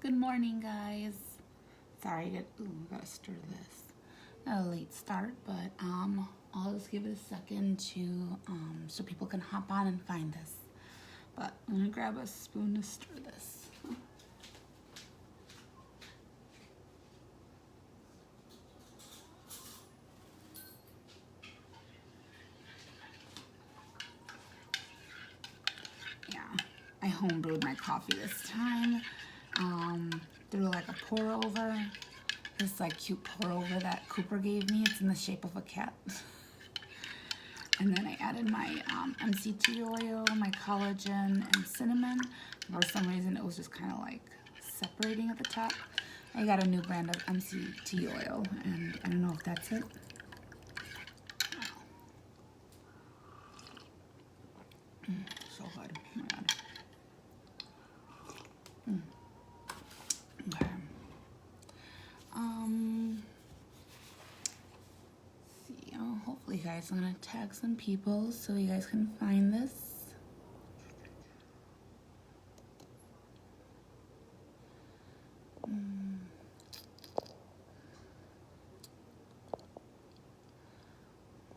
Good morning, guys. Sorry, gotta stir this. Got a late start, but I'll just give it a second to so people can hop on and find this. But I'm gonna grab a spoon to stir this. Yeah, I home brewed my coffee this time. Through like a pour over. This like cute pour over that Cooper gave me. It's in the shape of a cat. And then I added my MCT oil, my collagen, and cinnamon. For some reason, it was just kind of like separating at the top. I got a new brand of MCT oil, and I don't know if that's it. So good. Oh my God. Okay. See, hopefully, guys, I'm gonna tag some people so you guys can find this.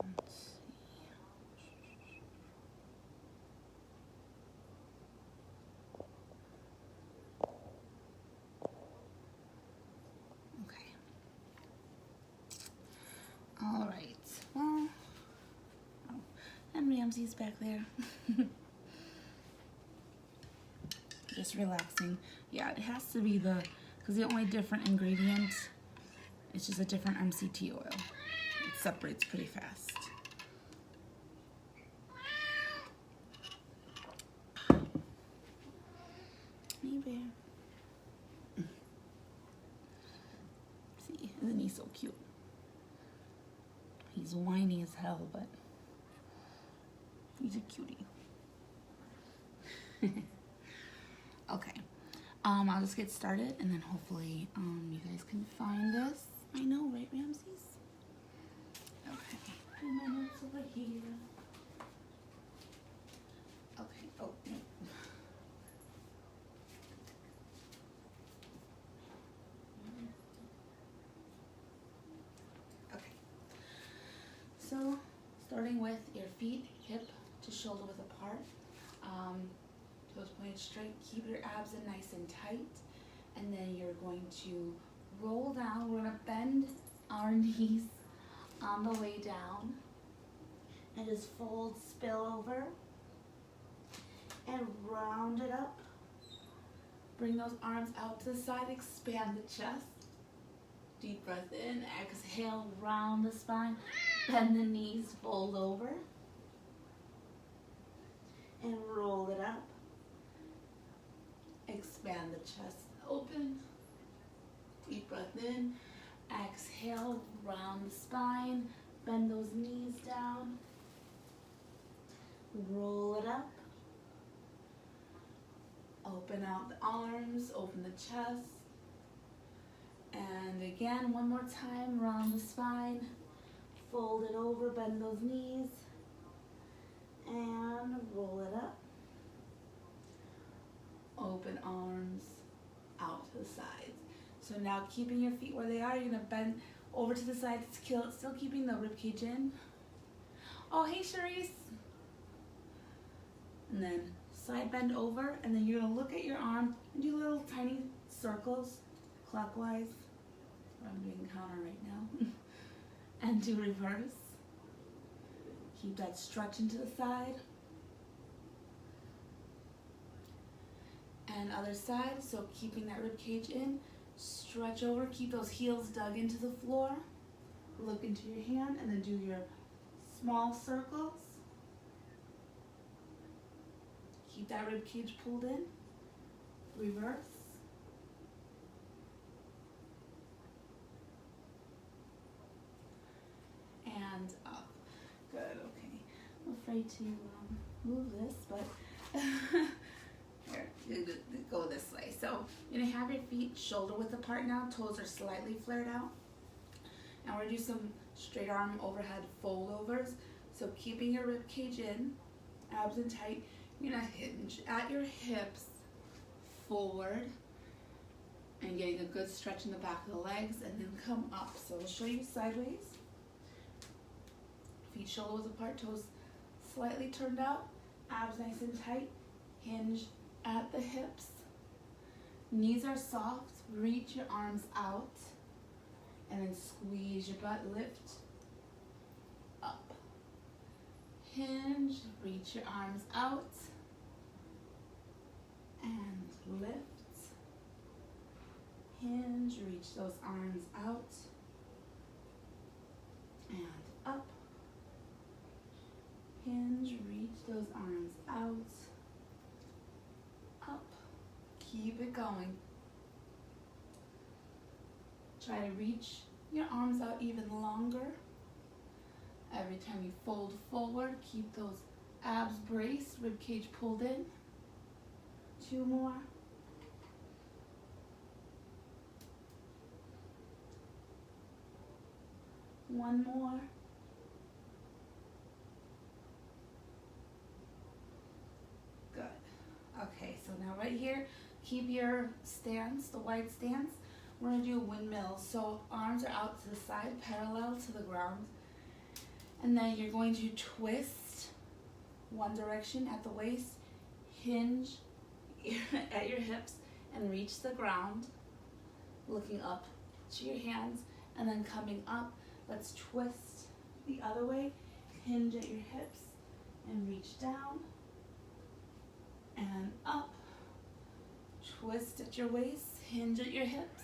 Let's see. Okay. All right. Well, and Ramsey's back there. Just relaxing. Yeah, it has to be because the only different ingredient, it's just a different MCT oil. It separates pretty fast. Hey, bear. See, isn't he so cute? He's whiny as hell, but he's a cutie. Okay. I'll just get started, and then hopefully you guys can find this. I know, right, Ramses? Okay. Do my notes over here. Okay. Oh. No. Okay. So, starting with your feet hip to shoulder width apart. Toes pointed straight. Keep your abs in nice and tight. And then you're going to roll down. We're going to bend our knees on the way down. And just fold, spill over. And round it up. Bring those arms out to the side. Expand the chest. Deep breath in. Exhale, round the spine. Bend the knees, fold over. And roll it up. Expand the chest open. Deep breath in. Exhale, round the spine. Bend those knees down. Roll it up. Open out the arms, open the chest. And again, one more time, round the spine. Fold it over, bend those knees. And roll it up. Open arms out to the sides. So now keeping your feet where they are, you're gonna bend over to the side, still keeping the rib cage in. Oh, hey, Charisse. And then side bend over, and then you're gonna look at your arm and do little tiny circles clockwise. I'm doing counter right now. And do reverse. Keep that stretch into the side. And other side, so keeping that rib cage in. Stretch over, keep those heels dug into the floor. Look into your hand and then do your small circles. Keep that rib cage pulled in. Reverse. And up. Good, okay. I'm afraid to move this, but here, go this way. So you're gonna have your feet shoulder width apart now. Toes are slightly flared out. And we're gonna do some straight arm overhead fold overs. So keeping your rib cage in, abs in tight. You're gonna hinge at your hips forward. and getting a good stretch in the back of the legs, and then come up. So we'll show you sideways. Feet shoulder width apart, toes slightly turned out, abs nice and tight, hinge at the hips. Knees are soft, reach your arms out, and then squeeze your butt, lift up. Hinge, reach your arms out, and lift. Hinge, reach those arms out, and up. Hinge, reach those arms out, up. Keep it going. Try to reach your arms out even longer. Every time you fold forward, keep those abs braced, rib cage pulled in. 2 more. One more. Good. Okay, so now right here, keep your stance, the wide stance. We're gonna do a windmill. So arms are out to the side, parallel to the ground. And then you're going to twist one direction at the waist, hinge at your hips, and reach the ground, looking up to your hands, and then coming up. Let's twist the other way, hinge at your hips, and reach down, and up. Twist at your waist, hinge at your hips.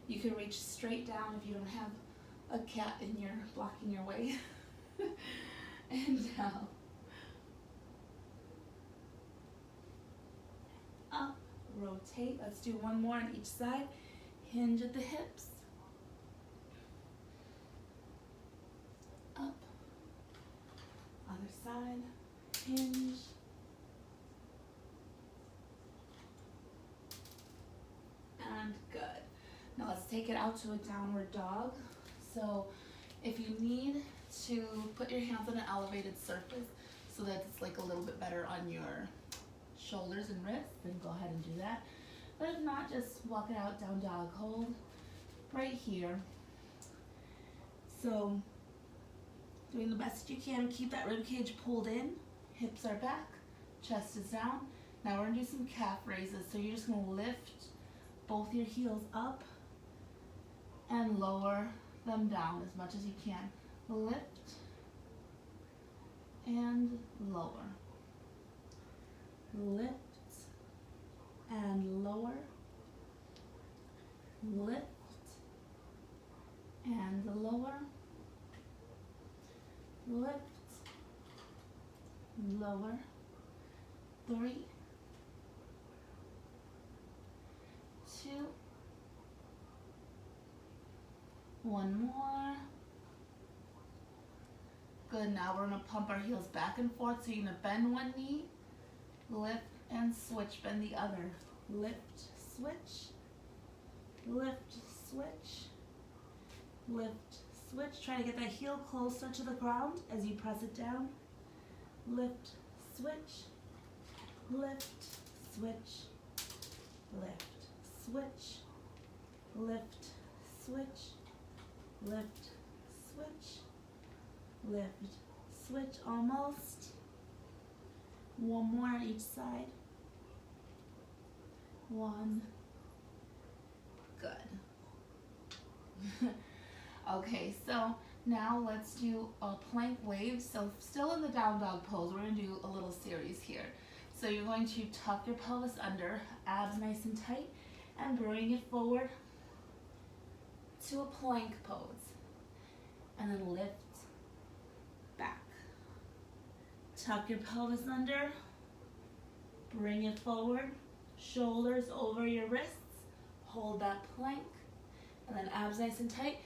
You can reach straight down if you don't have a cat in your blocking your way. And down. Up, rotate. Let's do one more on each side. Hinge at the hips. Up. Other side. Hinge. And good. Now let's take it out to a downward dog. So if you need to put your hands on an elevated surface so that it's like a little bit better on your shoulders and wrists, then go ahead and do that. But if not, just walk it out, down dog, hold right here. So doing the best you can, keep that rib cage pulled in, hips are back, chest is down. Now we're gonna do some calf raises. So you're just gonna lift both your heels up and lower them down as much as you can. Lift and lower. Lift and lower. Lift and lower. Lift, lower. 3, 2, 1 more. Good, now we're gonna pump our heels back and forth. So you're gonna bend one knee, lift and switch, bend the other. Lift, switch, lift, switch, lift, switch. Try to get that heel closer to the ground as you press it down. Lift, switch, lift, switch, lift, switch, lift, switch, lift, switch, lift, switch, almost. 1 more on each side. 1. Good. Okay, so now let's do a plank wave. So still in the down dog pose, we're gonna do a little series here. So you're going to tuck your pelvis under, abs nice and tight, and bring it forward to a plank pose. And then lift back. Tuck your pelvis under, bring it forward, shoulders over your wrists, hold that plank, and then abs nice and tight.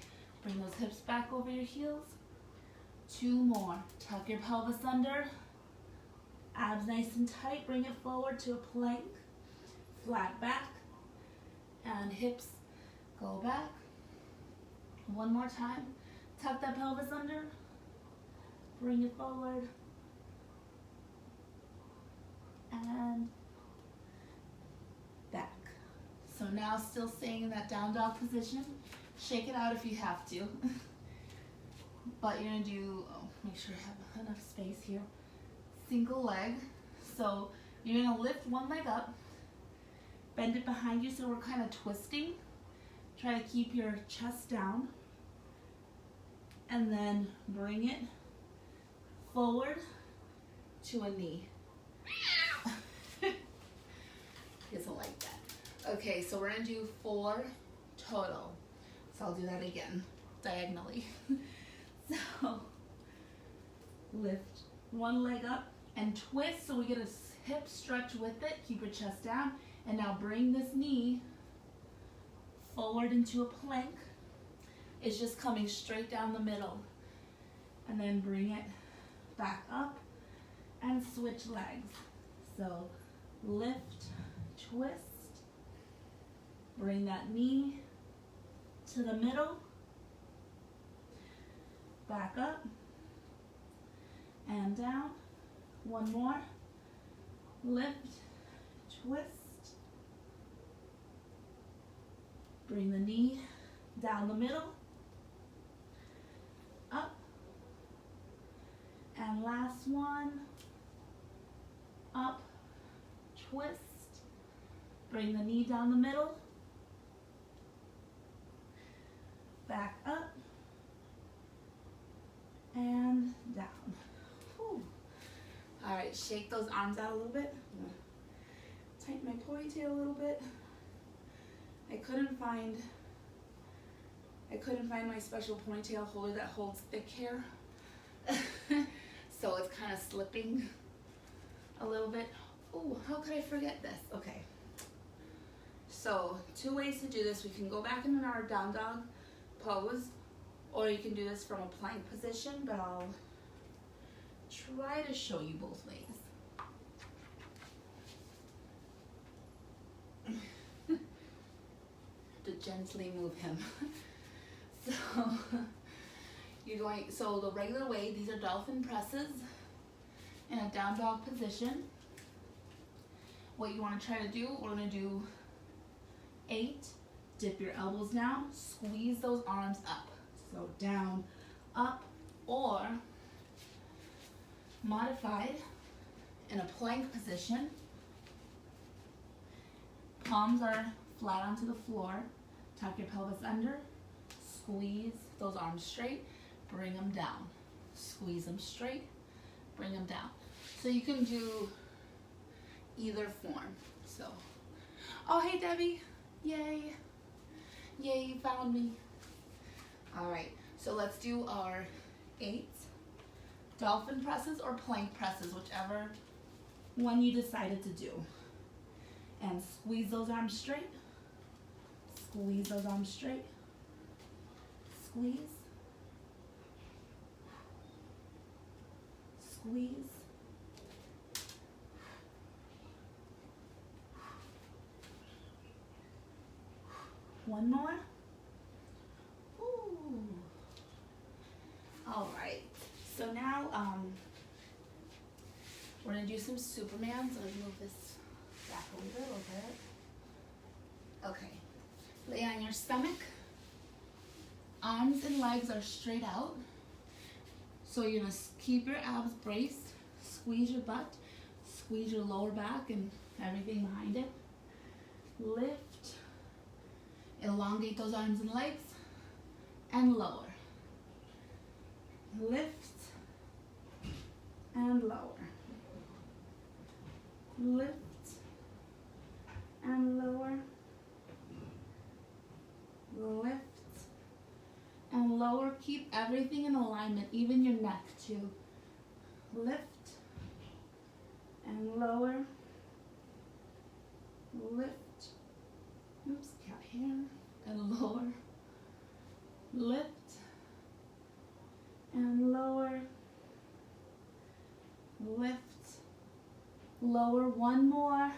Bring those hips back over your heels. 2 more. Tuck your pelvis under, abs nice and tight, bring it forward to a plank, flat back, and hips go back. 1 more time. Tuck that pelvis under, bring it forward, and back. So now still staying in that down dog position. Shake it out if you have to. But you're gonna do, make sure you have enough space here. Single leg. So you're gonna lift one leg up, bend it behind you so we're kind of twisting. Try to keep your chest down. And then bring it forward to a knee. He doesn't like that. Okay, so we're gonna do 4 total. So I'll do that again, diagonally. So lift one leg up and twist so we get a hip stretch with it. Keep your chest down. And now bring this knee forward into a plank. It's just coming straight down the middle. And then bring it back up and switch legs. So lift, twist, bring that knee to the middle, back up and down. One more. Lift, twist, bring the knee down the middle, up, and last one, up, twist, bring the knee down the middle, back up, and down. Whew. All right, shake those arms out a little bit. Tighten my ponytail a little bit. I couldn't find my special ponytail holder that holds thick hair. So it's kind of slipping a little bit. Oh, how could I forget this? Okay. So 2 ways to do this. We can go back into our down dog pose, or you can do this from a plank position, but I'll try to show you both ways. To gently move him. So the regular way, these are dolphin presses in a down dog position. What you want to try to do, we're going to do 8. Dip your elbows down, squeeze those arms up. So down, up, or modified in a plank position. Palms are flat onto the floor. Tuck your pelvis under. Squeeze those arms straight. Bring them down. Squeeze them straight. Bring them down. So you can do either form. So, oh hey Debbie, yay, yay, you found me. All right, so let's do our 8 dolphin presses or plank presses, whichever one you decided to do. And squeeze those arms straight. Squeeze those arms straight. Squeeze. Squeeze. One more. Ooh. All right. So now we're gonna do some Superman. So let's move this back a little bit. Okay. Lay on your stomach. Arms and legs are straight out. So you're gonna keep your abs braced. Squeeze your butt. Squeeze your lower back and everything behind it. Lift. Elongate those arms and legs. And lower. Lift. And lower. Lift. And lower. Lift and lower. Keep everything in alignment, even your neck too. Lift and lower. Lift. Oops, cat hair. And lower. Lift and lower. Lift. Lower. One more.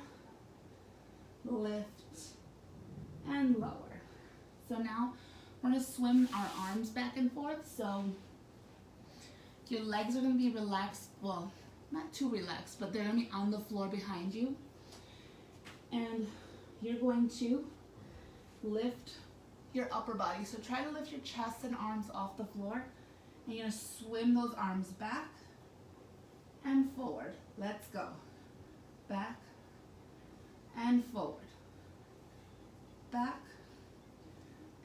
Lift and lower. So now we're going to swim our arms back and forth. So your legs are going to be relaxed. Well, not too relaxed, but they're gonna be on the floor behind you. And you're going to lift your upper body. So try to lift your chest and arms off the floor. And you're gonna swim those arms back and forward. Let's go. Back and forward. Back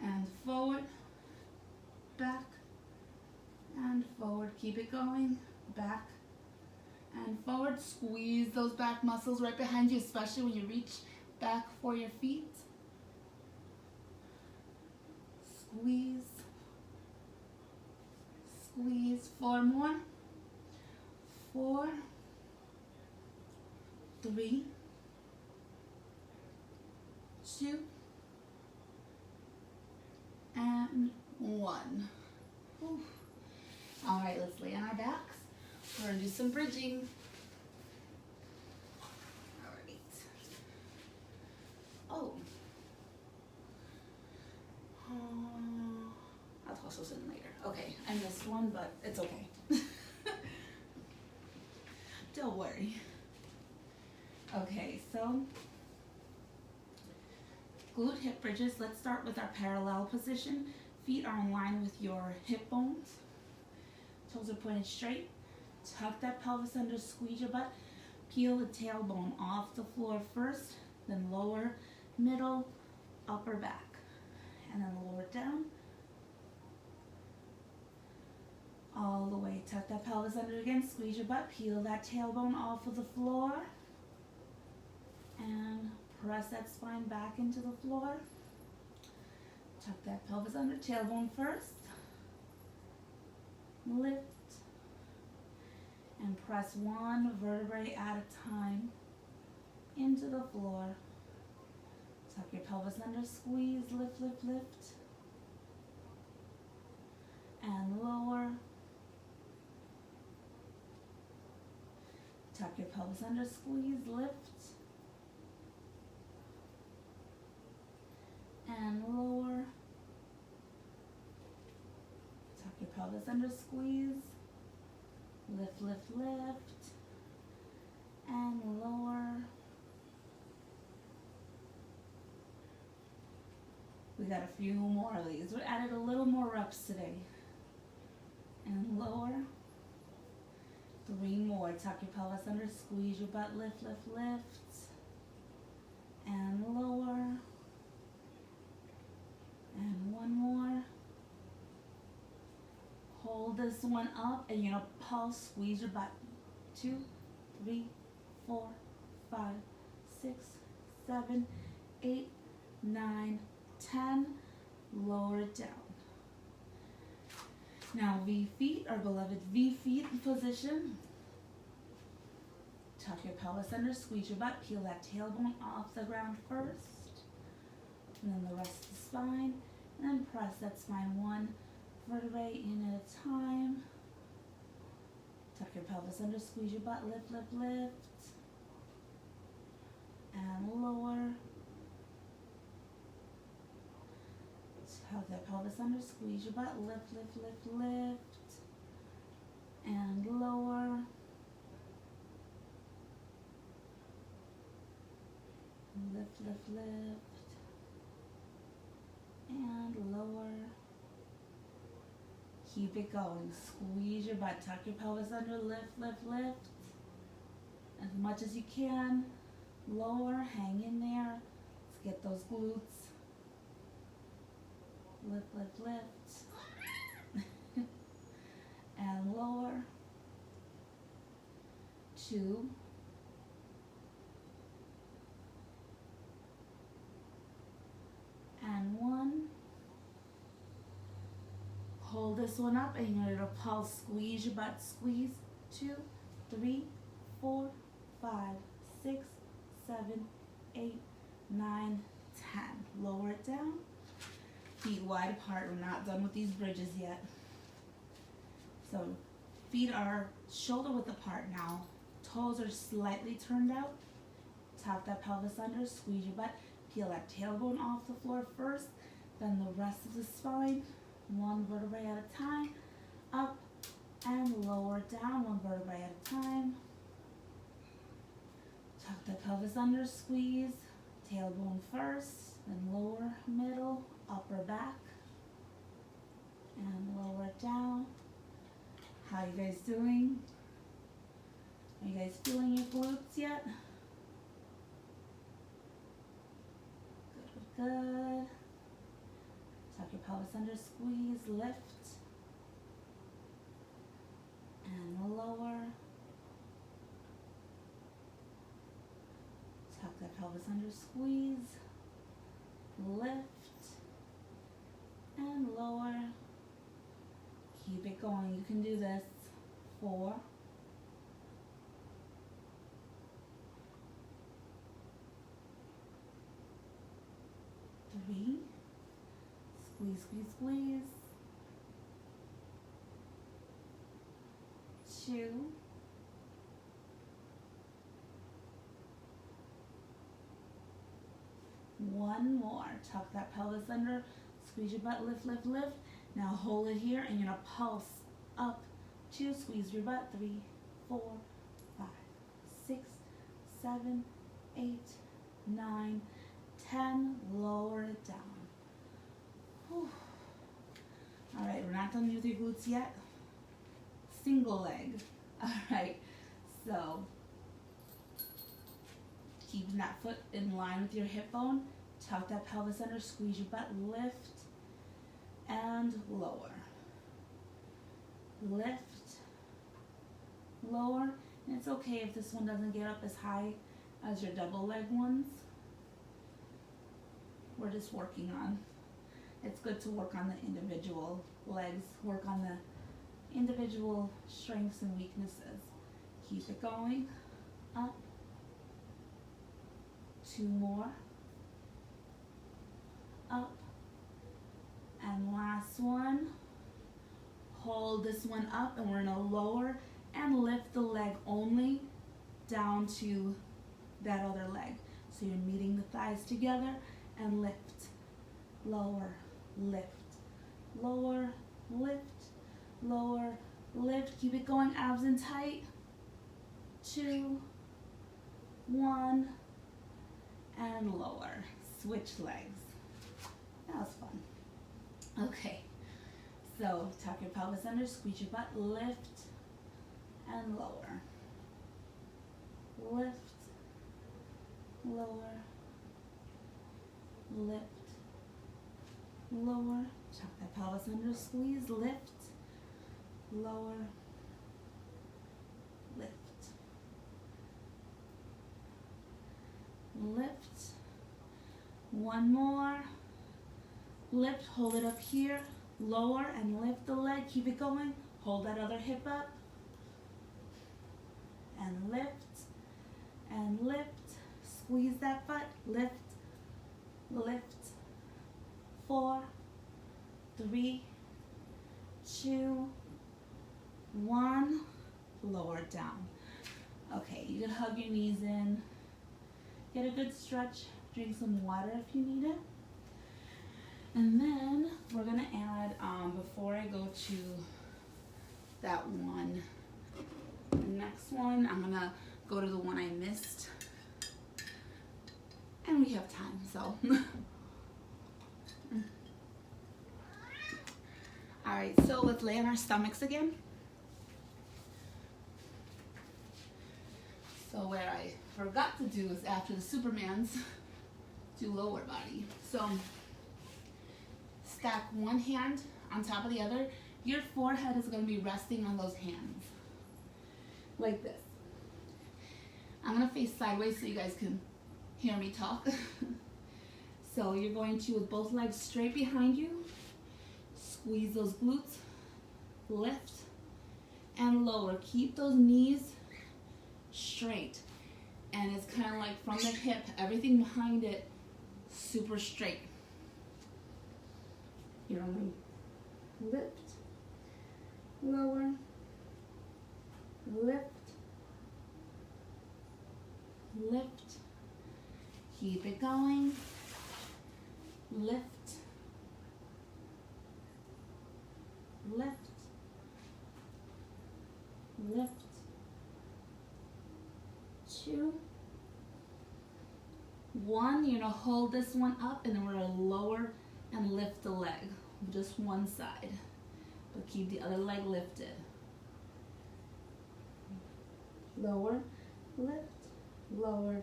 and forward. Back and forward. Keep it going. Back and forward. Squeeze those back muscles right behind you, especially when you reach back for your feet. Squeeze. Squeeze. 4 more. 4, 3, 2, and 1. Whew. All right, let's lay on our backs. We're gonna do some bridging. All right. Oh. I'll toss those in later. Okay, I missed one, but it's okay. Don't worry. Okay, so glute hip bridges. Let's start with our parallel position. Feet are in line with your hip bones. Toes are pointed straight. Tuck that pelvis under, squeeze your butt. Peel the tailbone off the floor first, then lower, middle, upper back. And then lower down. All the way. Tuck that pelvis under again, squeeze your butt, peel that tailbone off of the floor. And press that spine back into the floor. Tuck that pelvis under, tailbone first. Lift. And press one vertebrae at a time into the floor. Tuck your pelvis under, squeeze, lift, lift, lift. And lower. Tuck your pelvis under, squeeze, lift. And lower. Tuck your pelvis under, squeeze. Lift, lift, lift. And lower. We got a few more of these. We added a little more reps today. And lower. 3 more. Tuck your pelvis under, squeeze your butt, lift, lift, lift. And lower. And 1 more. Hold this one up and you're gonna pulse, squeeze your butt. 2, 3, 4, 5, 6, 7, 8, 9, 10. Lower it down. Now V feet, our beloved V feet position. Tuck your pelvis under, squeeze your butt, peel that tailbone off the ground first. And then the rest of the spine. And then press that spine 1 vertebrae in at a time. Tuck your pelvis under, squeeze your butt, lift, lift, lift. And lower. Tuck that pelvis under, squeeze your butt, lift, lift, lift, lift. And lower. Lift, lift, lift. And lower. Keep it going. Squeeze your butt. Tuck your pelvis under. Lift, lift, lift. As much as you can. Lower. Hang in there. Let's get those glutes. Lift, lift, lift. And lower. 2. And 1. Hold this one up and you're going to pulse, squeeze your butt, squeeze. 2, 3, 4, 5, 6, 7, 8, 9, 10. Lower it down. Feet wide apart. We're not done with these bridges yet. So feet are shoulder width apart now. Toes are slightly turned out. Tuck that pelvis under, squeeze your butt. Peel that tailbone off the floor first, then the rest of the spine, 1 vertebrae at a time, up and lower down, 1 vertebrae at a time. Tuck the pelvis under, squeeze, tailbone first, then lower, middle, upper back, and lower down. How you guys doing? Are you guys feeling your glutes yet? Good, good, good. Tuck your pelvis under, squeeze, lift, and lower. Tuck that pelvis under, squeeze, lift, and lower. Keep it going. You can do this. 4, 3, squeeze, squeeze, squeeze, 2, 1 more. Tuck that pelvis under, squeeze your butt, lift, lift, lift. Now hold it here and you're gonna pulse up, 2, squeeze your butt, 3, 4, 5, 6, 7, 8, 9, 10, lower it down. Whew. All right, we're not done with your glutes yet. Single leg. All right, so keeping that foot in line with your hip bone, tuck that pelvis under, squeeze your butt, lift, and lower. Lift, lower, and it's okay if this one doesn't get up as high as your double leg ones. We're just working on. It's good to work on the individual legs, work on the individual strengths and weaknesses. Keep it going, up, 2 more, up, and last one. Hold this one up and we're gonna lower and lift the leg only down to that other leg. So you're meeting the thighs together and lift, lower, lift, lower, lift, lower, lift. Keep it going, abs in tight. 2, 1, and lower. Switch legs. That was fun. Okay. So tuck your pelvis under, squeeze your butt, lift, and lower. Lift, lower, lift, lower. Tuck that pelvis under, squeeze, lift, lower, lift, lift. 1 more. Lift, hold it up here. Lower and lift the leg. Keep it going. Hold that other hip up. And lift. And lift. Squeeze that butt. Lift. Lift. 4, 3, 2, 1. Lower it down. Okay, you can hug your knees in. Get a good stretch. Drink some water if you need it. And then we're gonna add, before I go to that one, the next one, I'm gonna go to the one I missed. And we have time, so. All right, so let's lay on our stomachs again. So where I forgot to do is after the Supermans, do lower body. So stack one hand on top of the other. Your forehead is going to be resting on those hands. Like this. I'm going to face sideways so you guys can hear me talk. So you're going to, with both legs straight behind you, squeeze those glutes, lift, and lower. Keep those knees straight. And it's kind of like from the hip, everything behind it, super straight. You're going to lift, lower, lift, lift. Keep it going. Lift, lift, lift. 2, One, you're gonna hold this one up and then we're gonna lower and lift the leg, just one side, but keep the other leg lifted. Lower, lift, lower,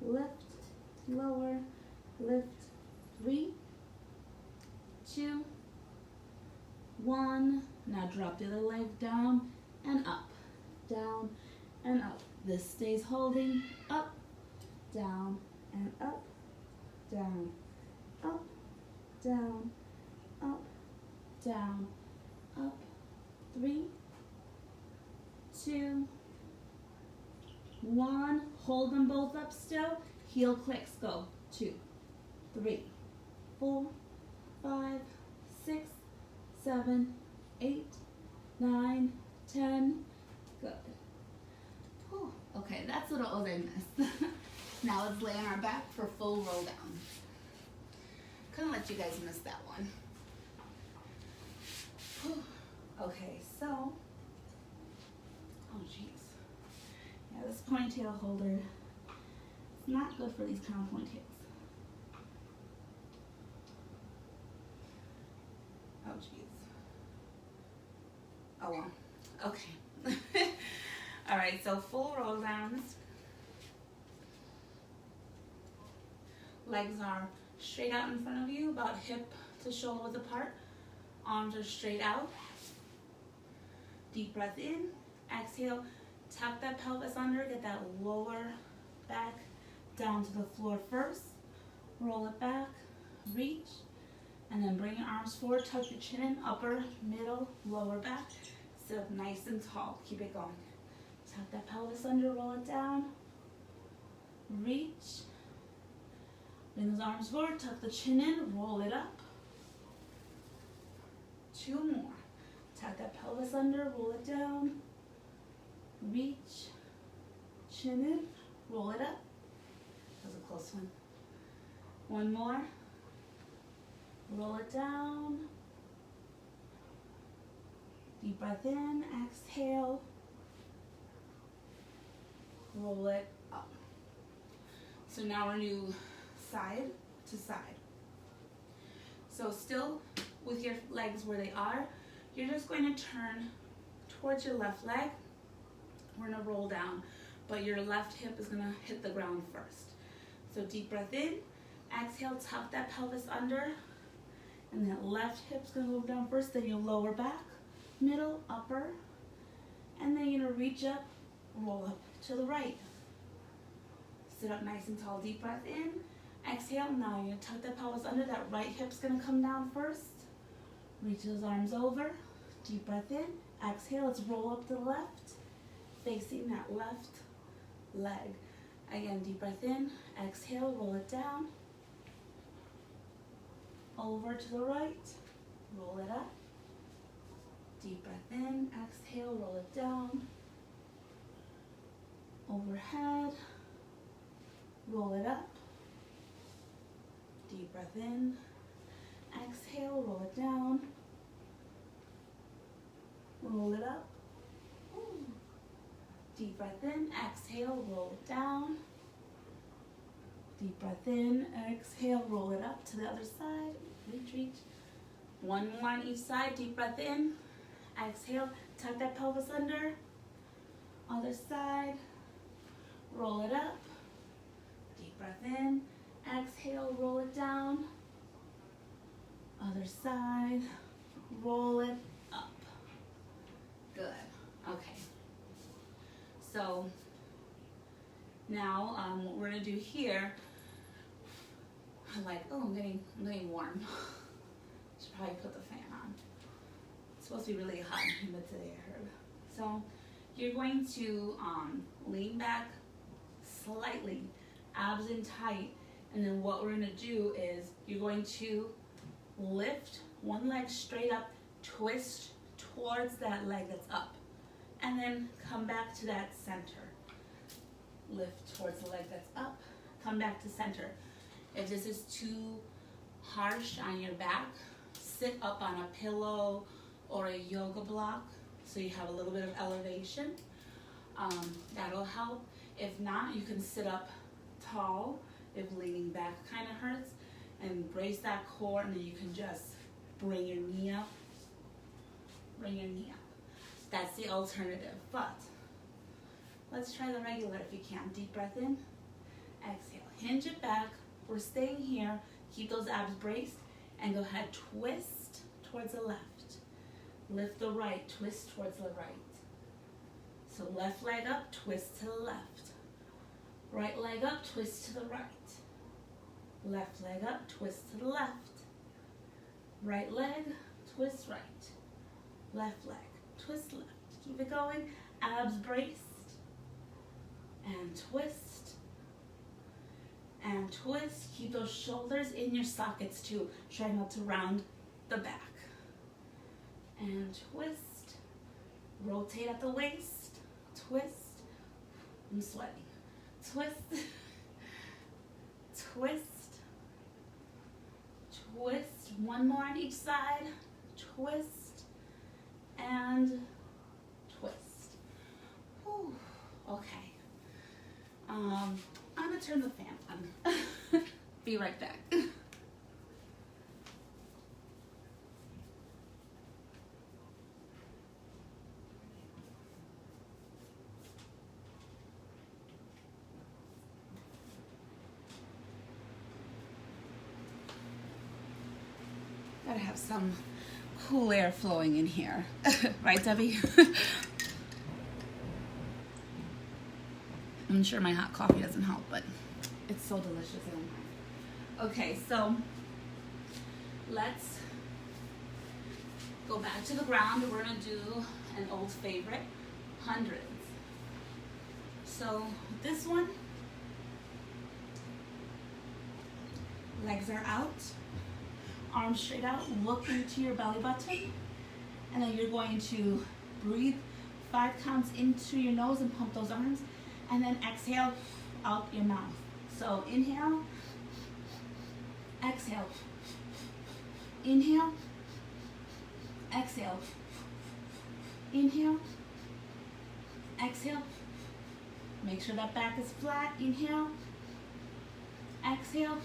lift, lower, lift. 3, 2, 1. Now drop the other leg down and up, down and up. This stays holding, up, down and up, down, up, down, up, down, up. 3, 2, 1. Hold them both up still. Heel clicks go. 2, 3, 4, 5, 6, 7, 8, 9, 10. Good. Whew. Okay, that's what all I missed. Now let's lay on our back for full roll down. Couldn't let you guys miss that one. Whew. Okay, so, oh jeez. Yeah, this ponytail holder is not good for these kind of ponytails. Oh jeez. Oh well. Okay. All right, so full roll downs. Legs are straight out in front of you, about hip to shoulder width apart. Arms are straight out. Deep breath in. Exhale. Tuck that pelvis under. Get that lower back down to the floor first. Roll it back. Reach. And then bring your arms forward. Tuck your chin in. Upper, middle, lower back. Sit up nice and tall. Keep it going. Tuck that pelvis under. Roll it down. Reach. Bring those arms forward. Tuck the chin in. Roll it up. 2 more. Tuck that pelvis under. Roll it down. Reach. Chin in. Roll it up. That was a close one. 1 more. Roll it down. Deep breath in. Exhale. Roll it up. So now we're going to do side to side. So still with your legs where they are, you're just going to turn towards your left leg. We're going to roll down, but your left hip is going to hit the ground first. So deep breath in. Exhale, tuck that pelvis under. And that left hip's going to move down first. Then your lower back, middle, upper. And then you're going to reach up, roll up to the right. Sit up nice and tall. Deep breath in. Exhale. Now you're going to tuck that pelvis under. That right hip's going to come down first. Reach those arms over. Deep breath in. Exhale. Let's roll up to the left. Facing that left leg. Again, deep breath in. Exhale. Roll it down. Over to the right. Roll it up. Deep breath in. Exhale. Roll it down. Overhead. Roll it up. Deep breath in. Exhale. Roll it down. Roll it up. Deep breath in. Exhale. Roll it down. Deep breath in. Exhale. Roll it up to the other side. Reach, reach. 1 more on each side. Deep breath in. Exhale. Tuck that pelvis under. Other side. Roll it up. Deep breath in. Exhale. Roll it down. Other side. Roll it up. Good. Okay. So now what we're gonna do here, I'm like, oh, I'm getting warm. Should probably put the fan on. It's supposed to be really hot and humid today, I heard. So you're going to lean back slightly, abs in tight, and then what we're gonna do is you're going to lift one leg straight up, twist towards that leg that's up, and then come back to that center. Lift towards the leg that's up, come back to center. If this is too harsh on your back, sit up on a pillow or a yoga block so you have a little bit of elevation. That'll help. If not, you can sit up tall if leaning back kind of hurts. And brace that core, and then you can just bring your knee up. Bring your knee up. That's the alternative, but let's try the regular if you can. Deep breath in, exhale. Hinge it back. We're staying here. Keep those abs braced, and go ahead, twist towards the left. Lift the right, twist towards the right. So left leg up, twist to the left. Right leg up, twist to the right. Left leg up, twist to the left. Right leg, twist right. Left leg, twist left. Keep it going. Abs braced. And twist. And twist. Keep those shoulders in your sockets too. Try not to round the back. And twist. Rotate at the waist. Twist. I'm sweating. Twist. Twist. Twist. One more on each side. Twist. And twist. Whew. Okay. I'm gonna turn the fan on. Be right back. Gotta have some cool air flowing in here. Right, Debbie? I'm sure my hot coffee doesn't help, but it's so delicious. Okay, so let's go back to the ground. We're gonna do an old favorite, hundreds. So this one, legs are out, arms straight out, look into your belly button, and then you're going to breathe 5 counts into your nose and pump those arms, and then exhale out your mouth. So inhale, exhale, inhale, exhale, inhale, exhale. Make sure that back is flat. Inhale, exhale.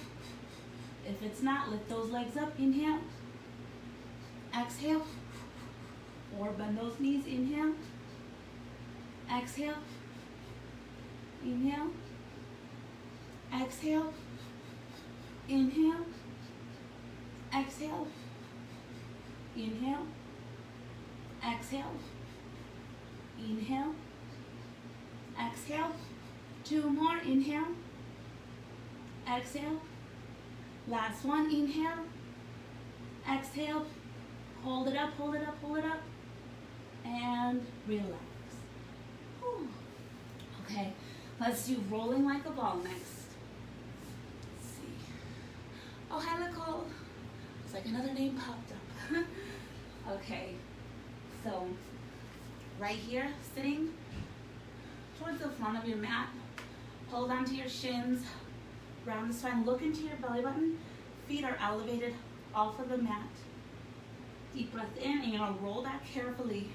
If it's not, lift those legs up. Inhale, exhale, or bend those knees. Inhale, exhale, inhale, exhale, inhale, exhale, inhale, exhale, inhale, exhale. 2 more. Inhale, exhale. Last one. Inhale, exhale. Hold it up, hold it up, hold it up, and relax. Whew. Okay, let's do rolling like a ball next. Let's see. Oh, hi, Nicole. It's like another name popped up. Okay, so right here, sitting towards the front of your mat, hold onto your shins, round the spine, look into your belly button, feet are elevated off of the mat. Deep breath in, and you're gonna roll that carefully,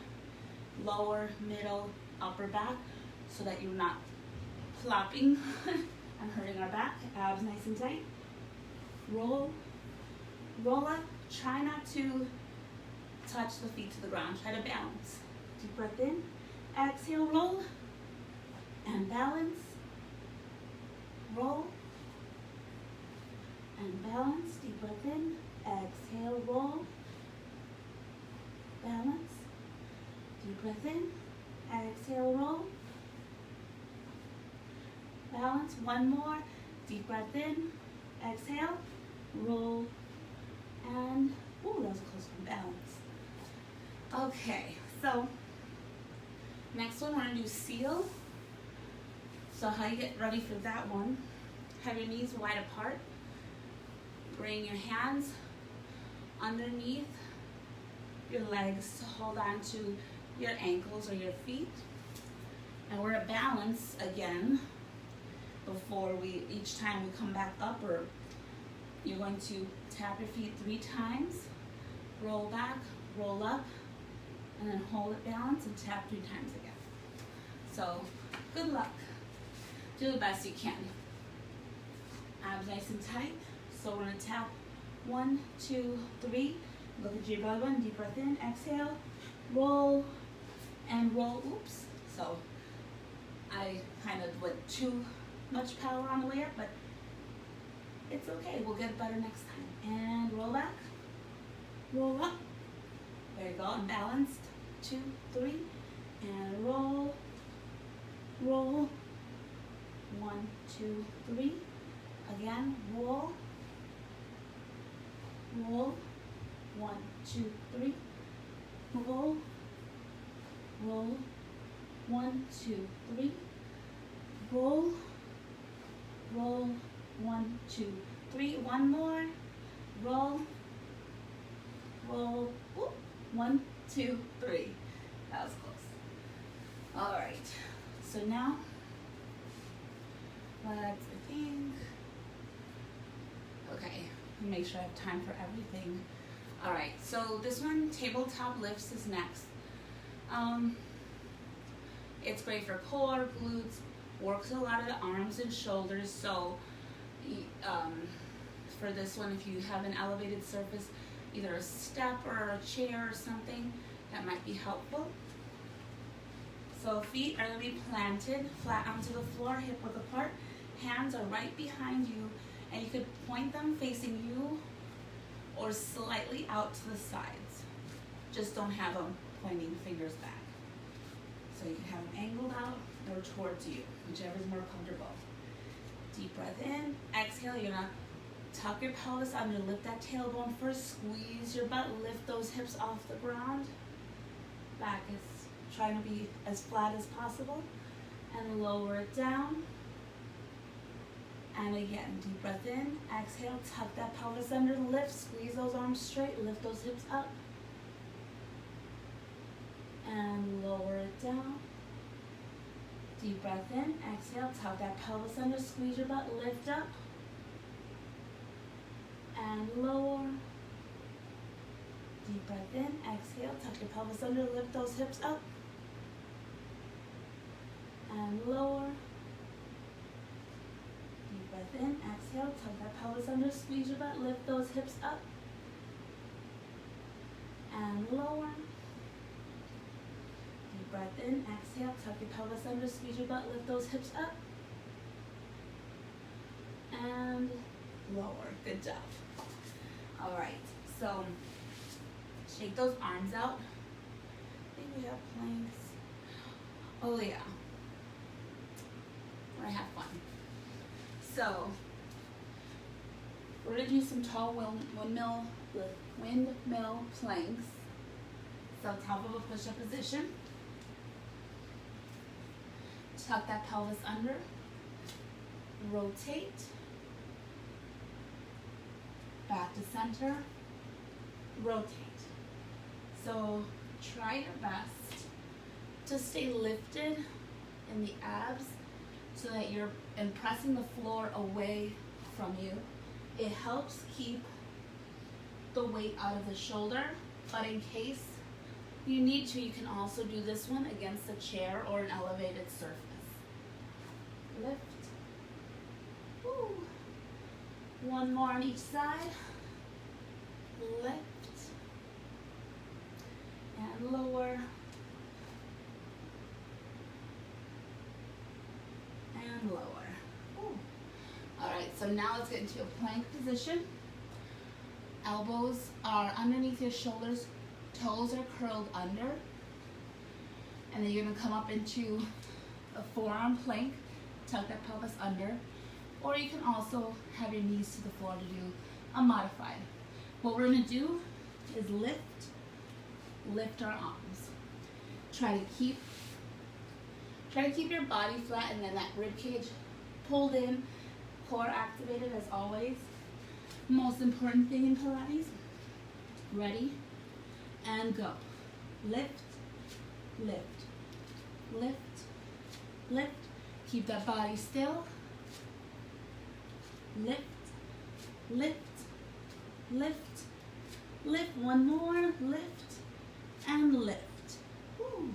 lower, middle, upper back, so that you're not flopping and hurting our back. Abs nice and tight. Roll, roll up. Try not to touch the feet to the ground. Try to balance. Deep breath in, exhale, roll, and balance. Roll, and balance. Deep breath in, exhale, roll, balance. Deep breath in, exhale, roll, balance. One more. Deep breath in, exhale, roll, and ooh, that was a close one. Balance. Okay, so next one we're gonna do seal. So how you get ready for that one? Have your knees wide apart. Bring your hands underneath your legs to hold on to your ankles or your feet. And we're at balance again before each time we come back up, or you're going to tap your feet 3 times, roll back, roll up, and then hold it balanced and tap 3 times again. So good luck. Do the best you can. Abs nice and tight. So we're gonna tap 1, 2, 3. Look at your belly button, deep breath in, exhale, roll, and roll. Oops. So I kind of went too much power on the way up, but it's okay. We'll get better next time. And roll back, roll up. There you go, and balanced. 2, 3, and roll, roll. 1, 2, 3. Again, roll, roll. 1, 2, 3. Roll, roll. 1, 2, 3. Roll, roll. 1, 2, 3. One more. Roll, roll. Whoop. 1, 2, 3. That was close. All right. So now, let's think. Okay. Make sure I have time for everything. All right. So this one, tabletop lifts, is next. It's great for core, glutes, works a lot of the arms and shoulders. So for this one, if you have an elevated surface, either a step or a chair or something, that might be helpful. So feet are going to be planted flat onto the floor, hip width apart. Hands are right behind you, and you could point them facing you or slightly out to the sides. Just don't have them pointing fingers back. So you can have them angled out or towards you, whichever is more comfortable. Deep breath in, exhale. You're gonna tuck your pelvis under, lift that tailbone first, squeeze your butt, lift those hips off the ground. Back is trying to be as flat as possible, and lower it down. And again, deep breath in, exhale, tuck that pelvis under, lift, squeeze those arms straight, lift those hips up. And lower it down. Deep breath in, exhale, tuck that pelvis under, squeeze your butt, lift up. And lower. Deep breath in, exhale, tuck your pelvis under, lift those hips up. And lower. Deep breath in, exhale, tuck that pelvis under, squeeze your butt, lift those hips up. And lower. Deep breath in, exhale, tuck your pelvis under, squeeze your butt, lift those hips up. And lower. Good job. All right, so shake those arms out. I think we have planks. Oh yeah, we're gonna have fun. So we're gonna do some tall windmill planks. So top of a push-up position. Tuck that pelvis under. Rotate. Back to center, rotate. So try your best to stay lifted in the abs so that you're pressing the floor away from you. It helps keep the weight out of the shoulder, but in case you need to, you can also do this one against a chair or an elevated surface. Lift. Woo. One more on each side. Lift. And lower. And lower. Ooh. All right, so now let's get into a plank position. Elbows are underneath your shoulders. Toes are curled under. And then you're gonna come up into a forearm plank. Tuck that pelvis under. Or you can also have your knees to the floor to do a modified. What we're gonna do is lift our arms. Try to keep your body flat, and then that rib cage pulled in, core activated as always. Most important thing in Pilates. Ready, and go. Lift, lift, lift, lift. Keep that body still. Lift, lift, lift, lift. One more, lift, and lift. Woo.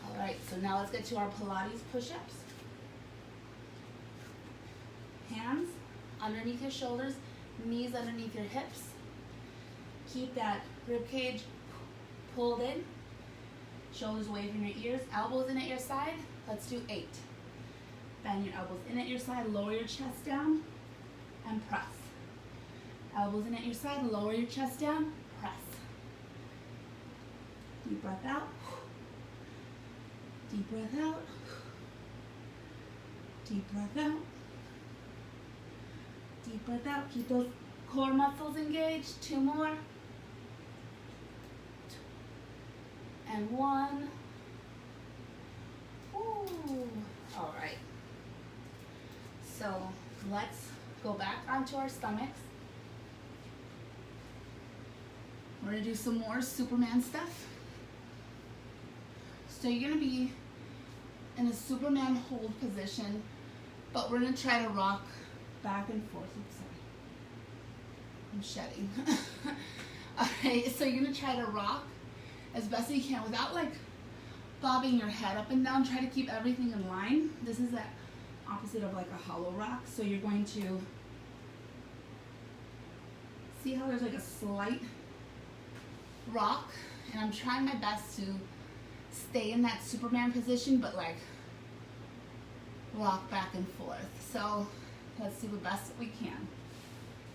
All right, so now let's get to our Pilates push-ups. Hands underneath your shoulders, knees underneath your hips. Keep that rib cage pulled in, shoulders away from your ears, elbows in at your side. Let's do 8. Bend your elbows in at your side, lower your chest down, and press. Elbows in at your side, lower your chest down, press. Deep breath out. Deep breath out. Deep breath out. Deep breath out. Keep those core muscles engaged. 2 more. And 1. Ooh. All right. So let's go back onto our stomachs. We're gonna do some more Superman stuff. So you're gonna be in a Superman hold position, but we're gonna try to rock back and forth. Oops, sorry. I'm shedding. Alright, so you're gonna try to rock as best as you can without like bobbing your head up and down. Try to keep everything in line. This is the opposite of like a hollow rock. So you're going to see how there's like a slight rock, and I'm trying my best to stay in that Superman position, but like rock back and forth. So let's do the best that we can.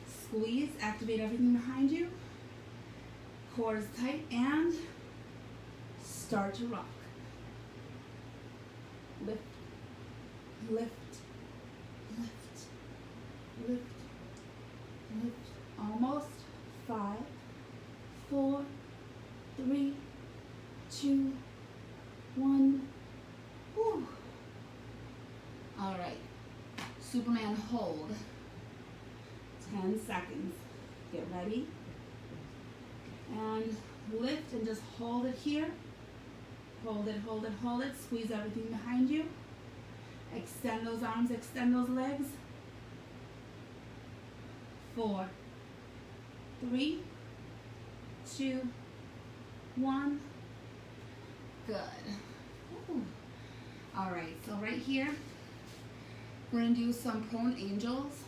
Squeeze, activate everything behind you. Core is tight, and start to rock. Lift, lift, lift, lift, lift. Almost. 5, 4, 3, 2, 1. Whew. All right. Superman hold. 10 seconds. Get ready. And lift and just hold it here. Hold it, hold it, hold it. Squeeze everything behind you. Extend those arms, extend those legs. 4, 3, 2, 1. Good. Ooh. All right, so right here, we're gonna do some prone angels.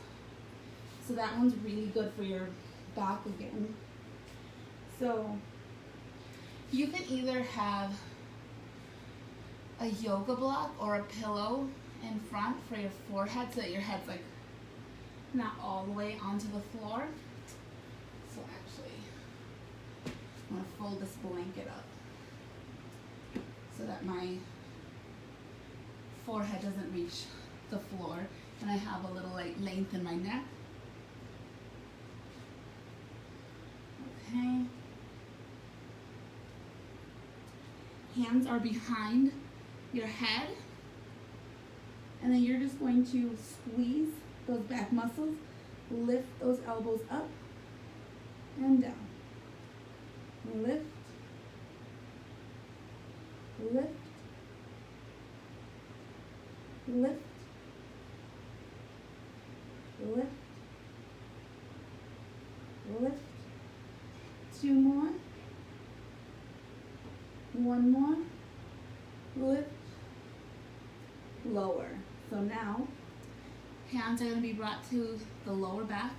So that one's really good for your back again. So you can either have a yoga block or a pillow in front for your forehead so that your head's like not all the way onto the floor. So actually, I'm gonna fold this blanket up so that my forehead doesn't reach the floor, and I have a little like length in my neck. Okay. Hands are behind your head, and then you're just going to squeeze those back muscles, lift those elbows up and down. Lift, lift, lift, lift, lift. 2 more. 1 more. Lift, lower. So now, hands are going to be brought to the lower back.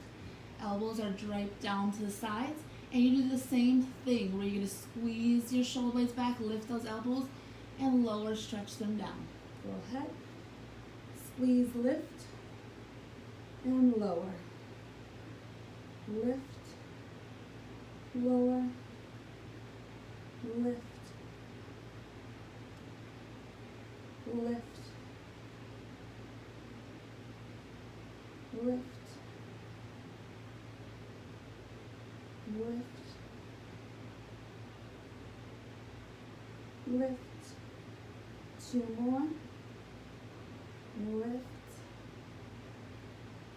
Elbows are draped down to the sides. And you do the same thing where you're going to squeeze your shoulder blades back, lift those elbows, and lower, stretch them down. Go ahead. Squeeze, lift, and lower. Lift, lower, lift, lift, lift, lift, lift. 2 more. Lift.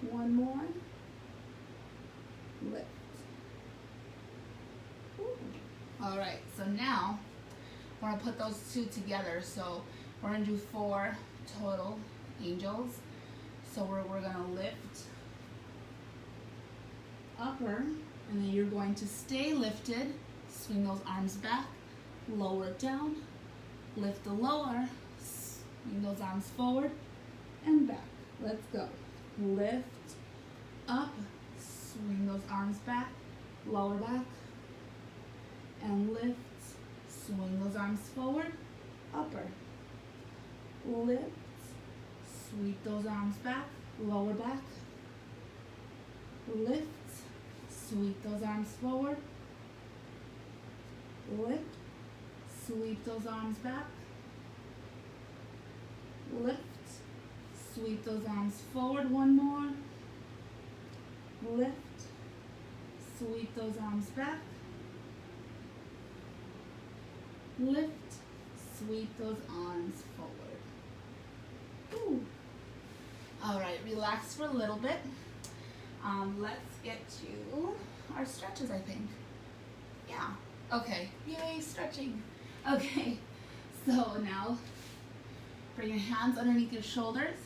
1 more. Lift. Ooh. All right, so now we're gonna put those 2 together. So we're gonna do 4 total angels. So we're gonna lift upper, and then you're going to stay lifted. Swing those arms back, lower it down, lift the lower, swing those arms forward and back. Let's go. lift, up, swing those arms back, lower back, and lift, swing those arms forward, upper, lift, sweep those arms back, lower back, lift, sweep those arms forward, lift, sweep those arms back, lift, sweep those arms forward, one more, lift, sweep those arms back, lift, sweep those arms forward. Ooh. All right, relax for a little bit. Let's get to our stretches, I think. Yeah, okay, yay, stretching. Okay, so now bring your hands underneath your shoulders.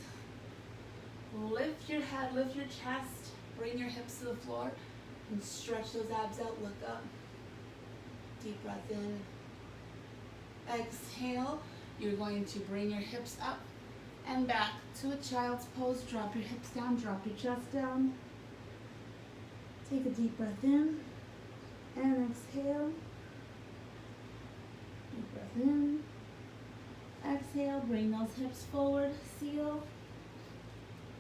Lift your head, lift your chest, bring your hips to the floor, and stretch those abs out, look up. Deep breath in. Exhale, you're going to bring your hips up and back to a child's pose. Drop your hips down, drop your chest down. Take a deep breath in and exhale. Deep breath in. Exhale, bring those hips forward, seal.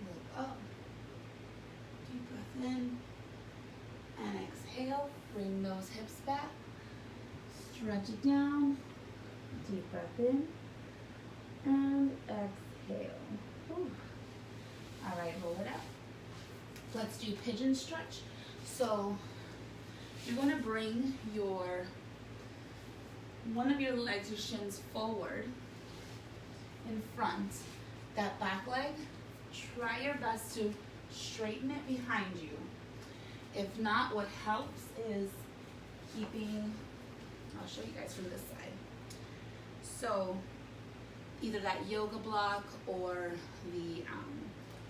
Look up. Deep breath in and exhale. Bring those hips back. Stretch it down. Deep breath in and exhale. Whew. All right, roll it up. Let's do pigeon stretch. So you're going to bring one of your legs, your shins forward in front. That back leg, try your best to straighten it behind you. If not, what helps is keeping, I'll show you guys from this side. So either that yoga block or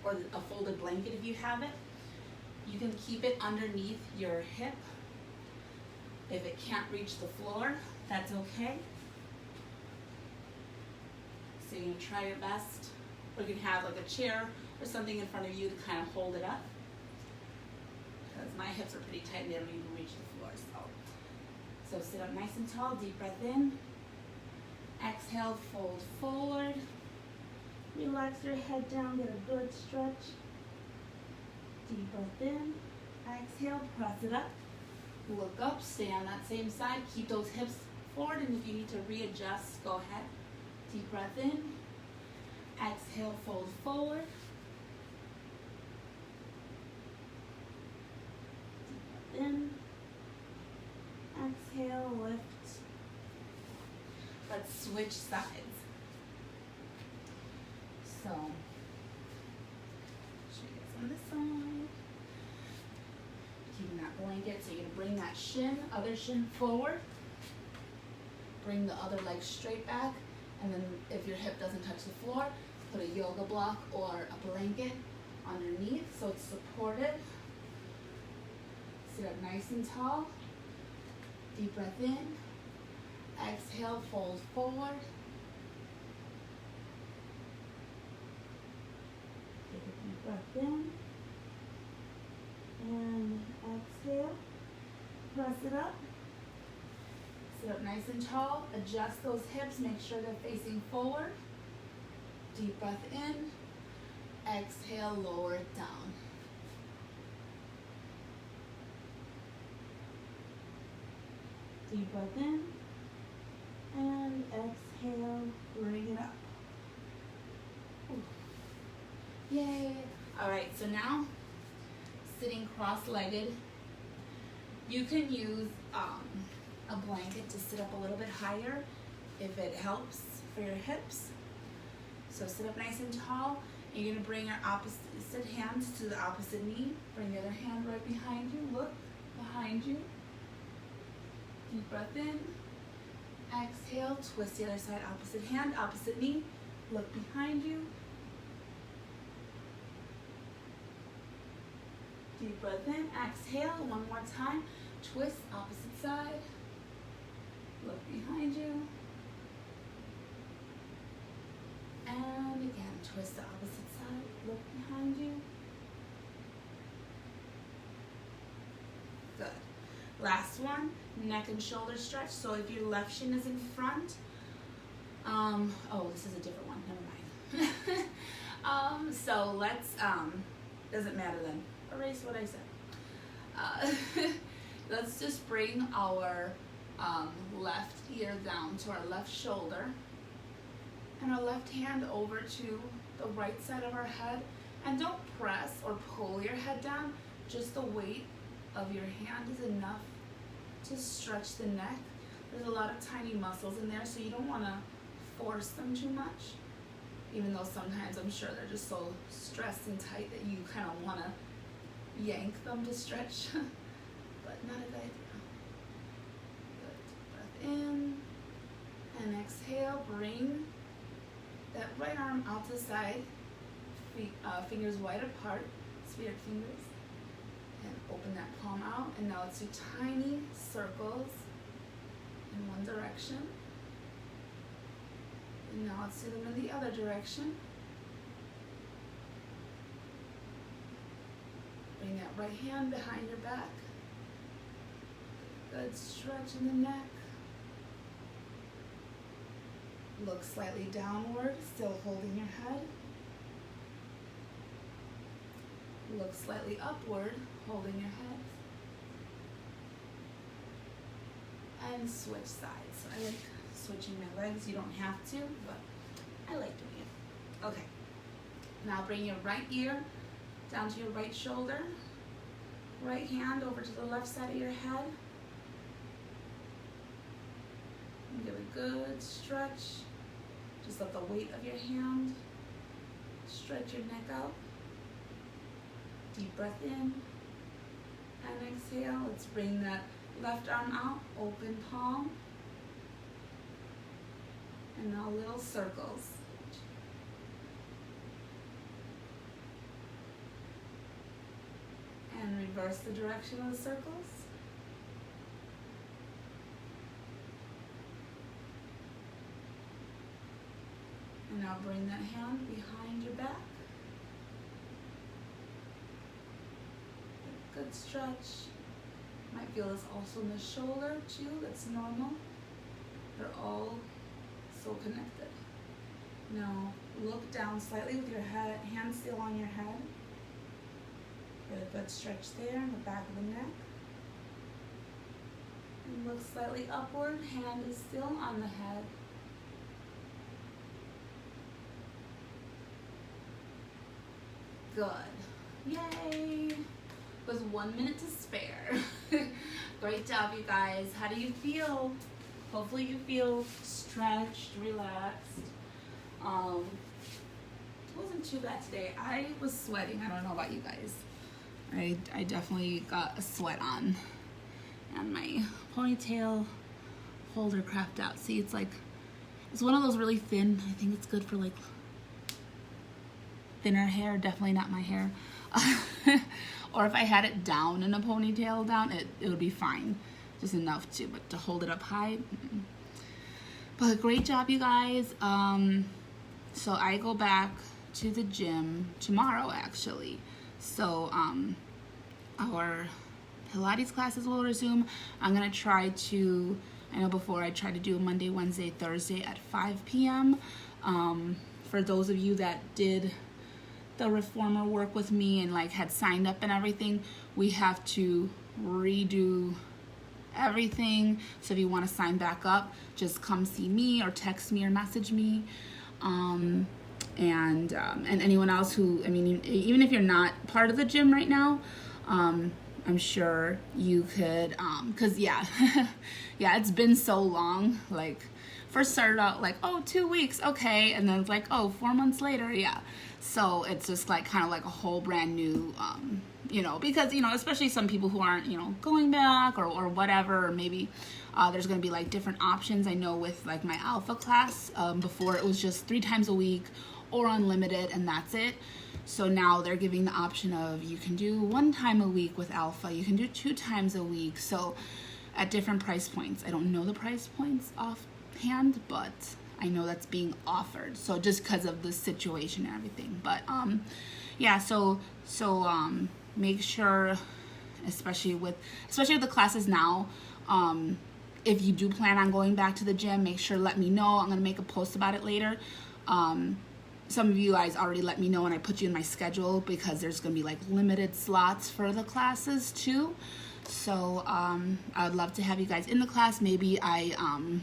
a folded blanket if you have it. You can keep it underneath your hip. If it can't reach the floor, that's okay. So you're gonna try your best. Or you can have like a chair or something in front of you to kind of hold it up. Because my hips are pretty tight and they don't even reach the floor. So sit up nice and tall, deep breath in. Exhale, fold forward. Relax your head down, get a good stretch. Deep breath in. Exhale, press it up. Look up, stay on that same side. Keep those hips forward, and if you need to readjust, go ahead. Deep breath in. Exhale, fold forward. Deep breath in. Exhale, lift. Let's switch sides. So, show you guys on this side. Keeping that blanket, so you're gonna bring that other shin forward. Bring the other leg straight back, and then if your hip doesn't touch the floor, put a yoga block or a blanket underneath so it's supported. Sit up nice and tall. Deep breath in. Exhale, fold forward. Take a deep breath in. And exhale. Press it up. Sit up nice and tall. Adjust those hips. Make sure they're facing forward. Deep breath in. Exhale, lower it down. Deep breath in. And exhale, bring it up. Ooh. Yay. All right, so now sitting cross-legged, you can use a blanket to sit up a little bit higher if it helps for your hips. So sit up nice and tall, and you're gonna bring your opposite hands to the opposite knee. Bring the other hand right behind you. Look behind you. Deep breath in. Exhale, twist the other side, opposite hand, opposite knee. Look behind you. Deep breath in, exhale, one more time. Twist, opposite side. Look behind you. And again, twist the opposite side, look behind you. Good. Last one, neck and shoulder stretch. So if your left shin is in front, oh, this is a different one, never mind. So let's, doesn't matter then, erase what I said. Let's just bring our left ear down to our left shoulder and our left hand over to the right side of our head. And don't press or pull your head down, just the weight of your hand is enough to stretch the neck. There's a lot of tiny muscles in there, so you don't want to force them too much, even though sometimes I'm sure they're just so stressed and tight that you kind of want to yank them to stretch, but not a good idea. Good. Breath in and exhale. Bring that right arm out to the side, fingers wide apart, spirit fingers, and open that palm out. And now let's do tiny circles in one direction. And now let's do them in the other direction. Bring that right hand behind your back. Good stretch in the neck. Look slightly downward, still holding your head. Look slightly upward, holding your head. And switch sides. So I like switching my legs. You don't have to, but I like doing it. Okay. Now bring your right ear down to your right shoulder. Right hand over to the left side of your head. And give a good stretch. Just let the weight of your hand stretch your neck out. Deep breath in and exhale. Let's bring that left arm out, open palm. And now little circles. And reverse the direction of the circles. And now bring that hand behind your back. Good stretch. Might feel this also in the shoulder too, that's normal. They're all so connected. Now look down slightly with your hand still on your head. Get a good stretch there in the back of the neck. And look slightly upward, hand is still on the head. Good. Yay! With 1 minute to spare. Great job, you guys. How do you feel? Hopefully you feel stretched, relaxed. It wasn't too bad today. I was sweating. I don't know about you guys. I definitely got a sweat on. And my ponytail holder crapped out. See, it's like, it's one of those really thin. I think it's good for like thinner hair. Definitely not my hair. Or if I had it down in a ponytail down, it would be fine. Just enough to, but to hold it up high. But great job, you guys. So I go back to the gym tomorrow, actually. So our Pilates classes will resume. I'm gonna try to, I know before I tried to do Monday, Wednesday, Thursday at 5 p.m. For those of you that did the reformer work with me and like had signed up and everything, we have to redo everything. So if you want to sign back up, just come see me or text me or message me. And anyone else who, I mean, even if you're not part of the gym right now, I'm sure you could, cause yeah, yeah, it's been so long. Like first started out like, oh, 2 weeks. Okay. And then it's like, oh, 4 months later. Yeah. So it's just like kind of like a whole brand new, you know, because, you know, especially some people who aren't, you know, going back or whatever, or maybe there's going to be like different options. I know with like my alpha class, before it was just 3 times a week or unlimited and that's it. So now they're giving the option of you can do 1 time a week with alpha, you can do 2 times a week. So at different price points. I don't know the price points offhand, but I know that's being offered. So just because of the situation and everything. But yeah, so make sure especially with the classes now. If you do plan on going back to the gym, make sure let me know. I'm going to make a post about it later. Some of you guys already let me know and I put you in my schedule because there's going to be like limited slots for the classes too. So I would love to have you guys in the class. Maybe oh,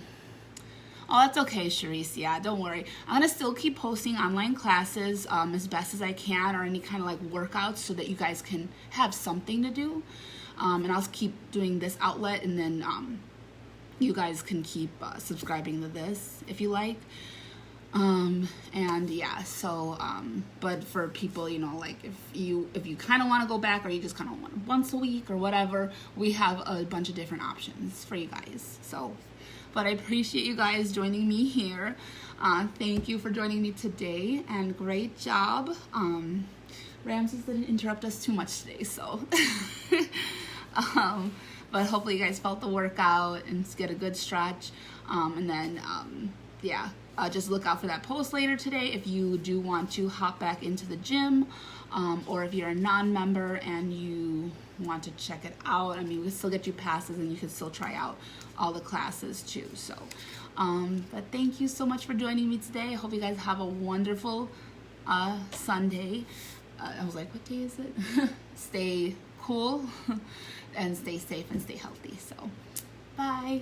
that's okay, Sharice. Yeah, don't worry. I'm going to still keep posting online classes as best as I can, or any kind of like workouts, so that you guys can have something to do. And I'll keep doing this outlet, and then you guys can keep subscribing to this if you like. And yeah, so, but for people, you know, like if you kind of want to go back, or you just kind of want once a week or whatever, we have a bunch of different options for you guys. So, but I appreciate you guys joining me here. Thank you for joining me today, and great job. Ramses didn't interrupt us too much today, so, but hopefully you guys felt the workout and get a good stretch. And then, yeah. Just look out for that post later today if you do want to hop back into the gym, or if you're a non-member and you want to check it out. I mean, we still get you passes and you can still try out all the classes too. So, but thank you so much for joining me today. I hope you guys have a wonderful Sunday. I was like, what day is it? Stay cool and stay safe and stay healthy. So, bye.